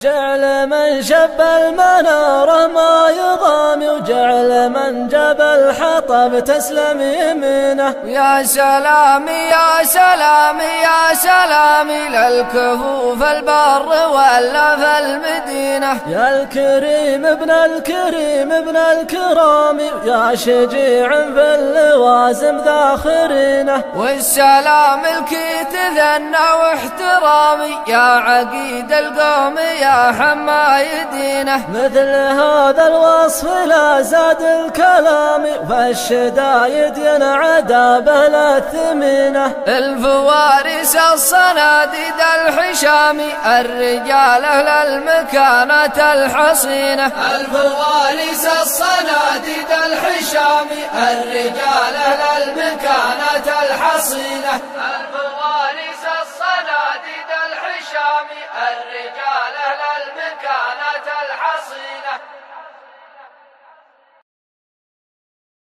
جعل من شب المنارة ما يضام، وجعل من جاب الحطب تسلم يمينه. يا سلامي يا سلامي يا سلامي للكفوف البر ولا في المدينة. يا الكريم ابن الكريم ابن الكرام، يا شجيع في اللوازم ذاخرينه. والسلام الكي تثنى واحترامي، يا عقيد القوم يا حمايدينه. مثل هذا الوصف لا زاد الكلام، فالشدايد ينعدى بلا الثمينة. الفوارس الصناديد الحشامي، الرجال أهل المكانة الحصينة. الفوارس الصناديد الحشامي، الرجال أهل المكانة الحصينة. الفوارس الصناديد الحشامي، الرجال